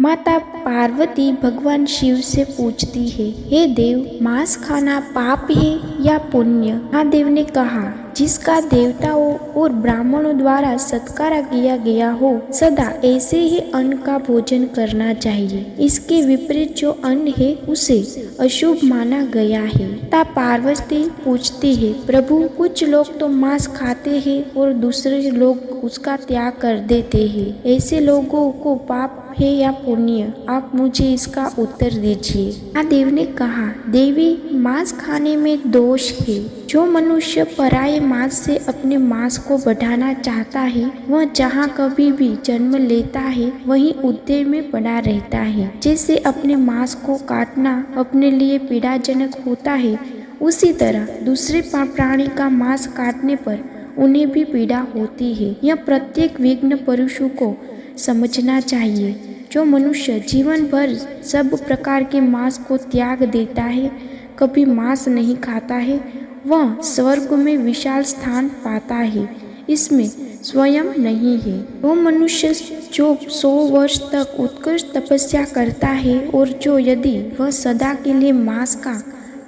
माता पार्वती भगवान शिव से पूछती है, हे देव, मांस खाना पाप है या पुण्य? महादेव ने कहा, जिसका देवताओं और ब्राह्मणों द्वारा सत्कार किया गया हो, सदा ऐसे ही अन्न का भोजन करना चाहिए। इसके विपरीत जो अन्न है उसे अशुभ माना गया है। माता पार्वती पूछती है, प्रभु, कुछ लोग तो मांस खाते हैं और दूसरे लोग उसका त्याग कर देते हैं। ऐसे लोगों को पाप है या पुण्य? आप मुझे इसका उत्तर दीजिए। महादेव ने कहा, देवी, मांस खाने में दोष है। जो मनुष्य पराये मांस से अपने मांस को बढ़ाना चाहता है, वह जहाँ कभी भी जन्म लेता है वहीं उद्देश्य में पड़ा रहता है। जैसे अपने मांस को काटना अपने लिए पीड़ाजनक होता है, उसी तरह दूसरे प्राणी का मांस काटने पर उन्हें भी पीड़ा होती है। यह प्रत्येक विघ्न पुरुषों को समझना चाहिए। जो मनुष्य जीवन भर सब प्रकार के मांस को त्याग देता है, कभी मांस नहीं खाता है, वह स्वर्ग में विशाल स्थान पाता है। इसमें स्वयं नहीं है। वो मनुष्य जो 100 वर्ष तक उत्कृष्ट तपस्या करता है और जो यदि वह सदा के लिए मांस का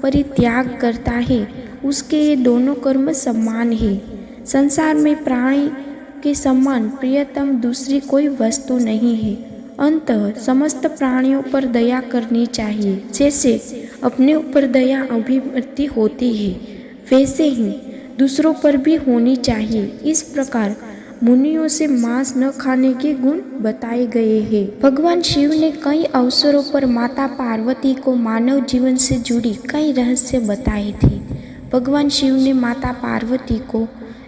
परित्याग करता है, उसके ये दोनों कर्म समान है। संसार में प्राणी के समान प्रियतम दूसरी कोई वस्तु नहीं है। अंततः समस्त प्राणियों पर दया करनी चाहिए। जैसे अपने ऊपर दया अभिव्यक्ति होती है, वैसे ही दूसरों पर भी होनी चाहिए। इस प्रकार मुनियों से मांस न खाने के गुण बताए गए हैं। भगवान शिव ने कई अवसरों पर माता पार्वती को मानव जीवन से जुड़ी कई रहस्य बताए थे। भगवान शिव ने माता पार्वती को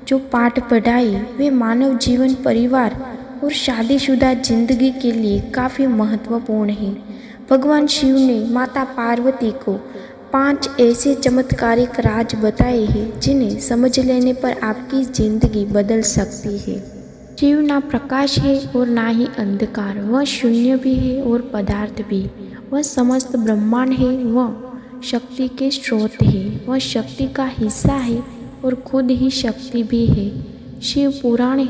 जो पाठ पढ़ाए वे मानव जीवन, परिवार और शादीशुदा जिंदगी के लिए काफ़ी महत्वपूर्ण है। भगवान शिव ने माता पार्वती को 5 ऐसे चमत्कारिक राज बताए हैं जिन्हें समझ लेने पर आपकी जिंदगी बदल सकती है। शिव ना प्रकाश है और ना ही अंधकार, वह शून्य भी है और पदार्थ भी। वह समस्त ब्रह्मांड है, वह शक्ति के स्रोत है, वह शक्ति का हिस्सा है और खुद ही शक्ति भी है। शिव पुराण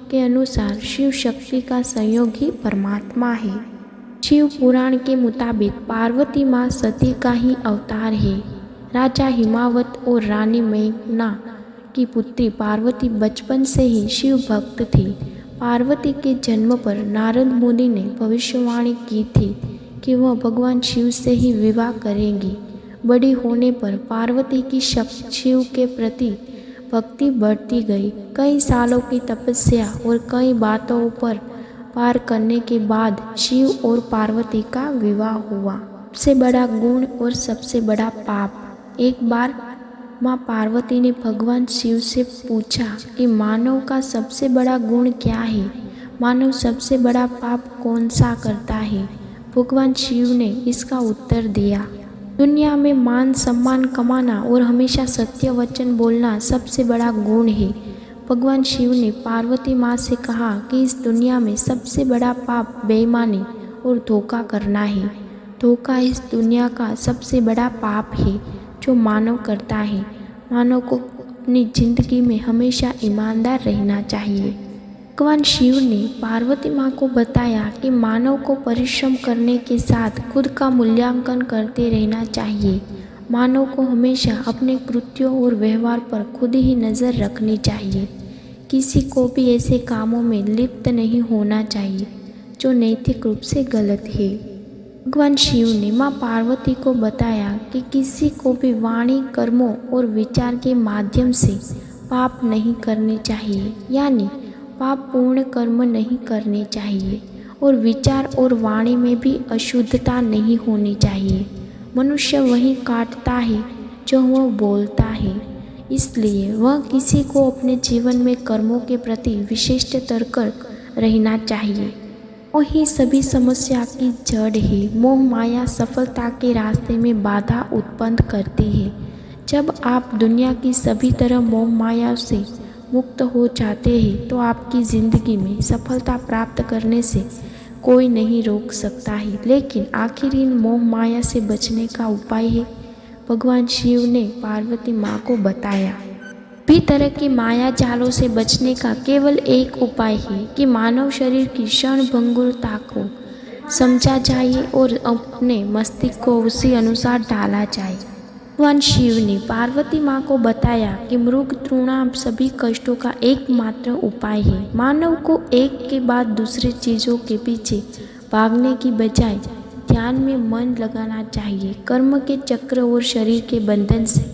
के अनुसार शिव शक्ति का संयोग ही परमात्मा है। शिव पुराण के मुताबिक पार्वती माँ सती का ही अवतार है। राजा हिमावत और रानी मेघना की पुत्री पार्वती बचपन से ही शिव भक्त थी। पार्वती के जन्म पर नारद मुनि ने भविष्यवाणी की थी कि वह भगवान शिव से ही विवाह करेंगी। बड़ी होने पर पार्वती की शिव के प्रति भक्ति बढ़ती गई। कई सालों की तपस्या और कई बातों पर पार करने के बाद शिव और पार्वती का विवाह हुआ। सबसे बड़ा गुण और सबसे बड़ा पाप। एक बार माँ पार्वती ने भगवान शिव से पूछा कि मानव का सबसे बड़ा गुण क्या है? मानव सबसे बड़ा पाप कौन सा करता है? भगवान शिव ने इसका उत्तर दिया, दुनिया में मान सम्मान कमाना और हमेशा सत्य वचन बोलना सबसे बड़ा गुण है। भगवान शिव ने पार्वती माँ से कहा कि इस दुनिया में सबसे बड़ा पाप बेईमानी और धोखा करना है। धोखा इस दुनिया का सबसे बड़ा पाप है जो मानव करता है। मानव को अपनी जिंदगी में हमेशा ईमानदार रहना चाहिए। भगवान शिव ने पार्वती माँ को बताया कि मानव को परिश्रम करने के साथ खुद का मूल्यांकन करते रहना चाहिए। मानव को हमेशा अपने कृत्यों और व्यवहार पर खुद ही नज़र रखनी चाहिए। किसी को भी ऐसे कामों में लिप्त नहीं होना चाहिए जो नैतिक रूप से गलत है। भगवान शिव ने माँ पार्वती को बताया कि किसी को भी वाणी, कर्मों और विचार के माध्यम से पाप नहीं करने चाहिए, यानी पाप पूर्ण कर्म नहीं करने चाहिए और विचार और वाणी में भी अशुद्धता नहीं होनी चाहिए। मनुष्य वही काटता है जो वह बोलता है, इसलिए वह किसी को अपने जीवन में कर्मों के प्रति विशिष्ट तर्क रहना चाहिए। वही सभी समस्या की जड़ है। मोह माया सफलता के रास्ते में बाधा उत्पन्न करती है। जब आप दुनिया की सभी तरह मोह माया से मुक्त हो जाते हैं तो आपकी ज़िंदगी में सफलता प्राप्त करने से कोई नहीं रोक सकता है। लेकिन आखिर इन मोह माया से बचने का उपाय है भगवान शिव ने पार्वती माँ को बताया। भी तरह की माया जालों से बचने का केवल एक उपाय है कि मानव शरीर की क्षण भंगुरता को समझा जाए और अपने मस्तिष्क को उसी अनुसार ढाला जाए। भगवान शिव ने पार्वती माँ को बताया कि मृग तृणा सभी कष्टों का एकमात्र उपाय है। मानव को एक के बाद दूसरे चीज़ों के पीछे भागने की बजाय ध्यान में मन लगाना चाहिए। कर्म के चक्र और शरीर के बंधन से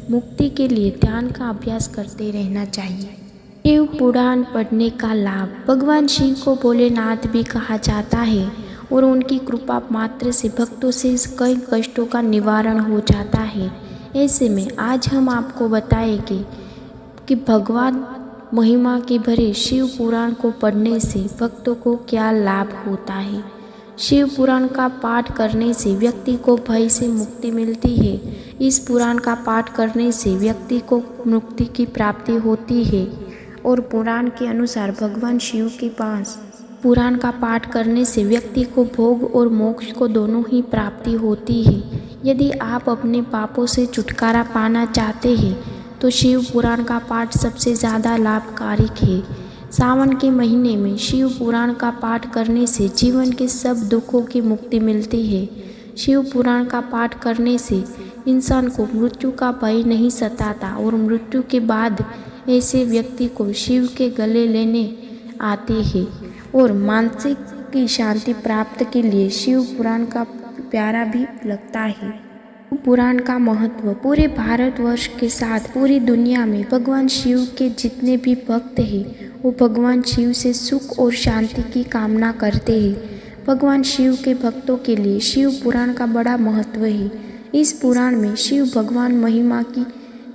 मुक्ति के लिए ध्यान का अभ्यास करते रहना चाहिए। शिव पुराण पढ़ने का लाभ। भगवान शिव को भोलेनाथ भी कहा जाता है और उनकी कृपा मात्र से भक्तों से कई कष्टों का निवारण हो जाता है। ऐसे में आज हम आपको बताएंगे कि भगवान महिमा के भरे शिव पुराण को पढ़ने से भक्तों को क्या लाभ होता है। शिव पुराण का पाठ करने से व्यक्ति को भय से मुक्ति मिलती है। इस पुराण का पाठ करने से व्यक्ति को मुक्ति की प्राप्ति होती है और पुराण के अनुसार भगवान शिव के पास पुराण का पाठ करने से व्यक्ति को भोग और मोक्ष को दोनों ही प्राप्ति होती है। यदि आप अपने पापों से छुटकारा पाना चाहते हैं तो शिव पुराण का पाठ सबसे ज़्यादा लाभकारिक है। सावन के महीने में शिव पुराण का पाठ करने से जीवन के सब दुखों की मुक्ति मिलती है। शिव पुराण का पाठ करने से इंसान को मृत्यु का भय नहीं सताता और मृत्यु के बाद ऐसे व्यक्ति को शिव के गले लेने आते हैं और मानसिक की शांति प्राप्त के लिए शिव पुराण का प्यारा भी लगता है। पुराण का महत्व। पूरे भारतवर्ष के साथ पूरी दुनिया में भगवान शिव के जितने भी भक्त हैं वो भगवान शिव से सुख और शांति की कामना करते हैं। भगवान शिव के भक्तों के लिए शिव पुराण का बड़ा महत्व है। इस पुराण में शिव भगवान महिमा की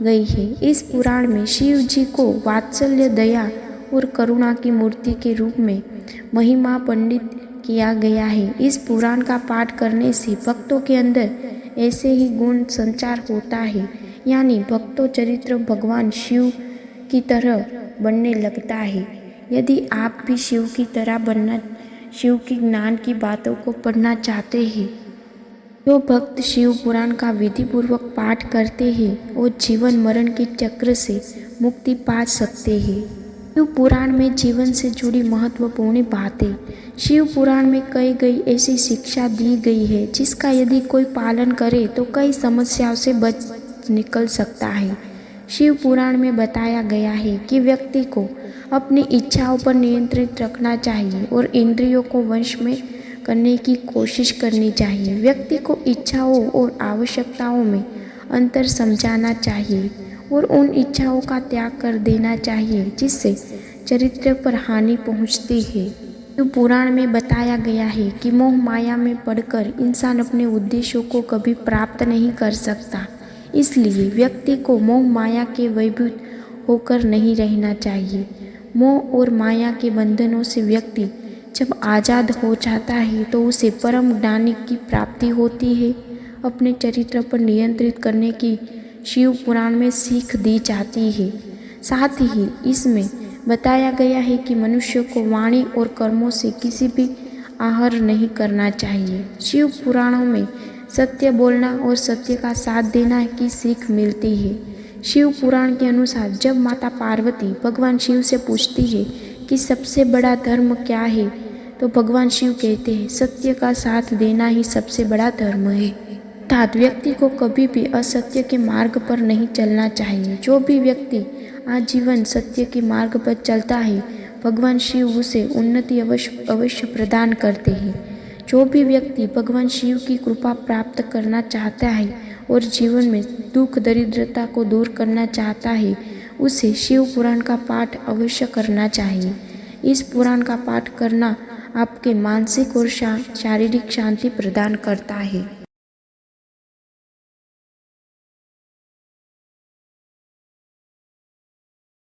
गई है। इस पुराण में शिव जी को वात्सल्य, दया और करुणा की मूर्ति के रूप में महिमा पंडित किया गया है। इस पुराण का पाठ करने से भक्तों के अंदर ऐसे ही गुण संचार होता है, यानी भक्तों चरित्र भगवान शिव की तरह बनने लगता है। यदि आप भी शिव की तरह बनना, शिव की ज्ञान की बातों को पढ़ना चाहते हैं, जो भक्त शिव पुराण का विधिपूर्वक पाठ करते हैं वो जीवन मरण के चक्र से मुक्ति पा सकते हैं। शिव पुराण में जीवन से जुड़ी महत्वपूर्ण बातें। शिव पुराण में कई गई ऐसी शिक्षा दी गई है जिसका यदि कोई पालन करे तो कई समस्याओं से बच निकल सकता है। शिव पुराण में बताया गया है कि व्यक्ति को अपनी इच्छाओं पर नियंत्रित रखना चाहिए और इंद्रियों को वश में करने की कोशिश करनी चाहिए। व्यक्ति को इच्छाओं और आवश्यकताओं में अंतर समझाना चाहिए और उन इच्छाओं का त्याग कर देना चाहिए जिससे चरित्र पर हानि पहुंचती है। तो पुराण में बताया गया है कि मोह माया में पड़कर इंसान अपने उद्देश्यों को कभी प्राप्त नहीं कर सकता। इसलिए व्यक्ति को मोह माया के वशीभूत होकर नहीं रहना चाहिए। मोह और माया के बंधनों से व्यक्ति जब आज़ाद हो जाता है तो उसे परम ज्ञान की प्राप्ति होती है। अपने चरित्र पर नियंत्रित करने की शिव पुराण में सीख दी जाती है। साथ ही इसमें बताया गया है कि मनुष्य को वाणी और कर्मों से किसी भी आहर नहीं करना चाहिए। शिव पुराणों में सत्य बोलना और सत्य का साथ देना की सीख मिलती है। शिव पुराण के अनुसार जब माता पार्वती भगवान शिव से पूछती है कि सबसे बड़ा धर्म क्या है, तो भगवान शिव कहते हैं सत्य का साथ देना ही सबसे बड़ा धर्म है। अर्थात व्यक्ति को कभी भी असत्य के मार्ग पर नहीं चलना चाहिए। जो भी व्यक्ति आजीवन सत्य के मार्ग पर चलता है भगवान शिव उसे उन्नति अवश्य प्रदान करते हैं। जो भी व्यक्ति भगवान शिव की कृपा प्राप्त करना चाहता है और जीवन में दुख दरिद्रता को दूर करना चाहता है उसे शिव पुराण का पाठ अवश्य करना चाहिए। इस पुराण का पाठ करना आपके मानसिक और शारीरिक शांति प्रदान करता है।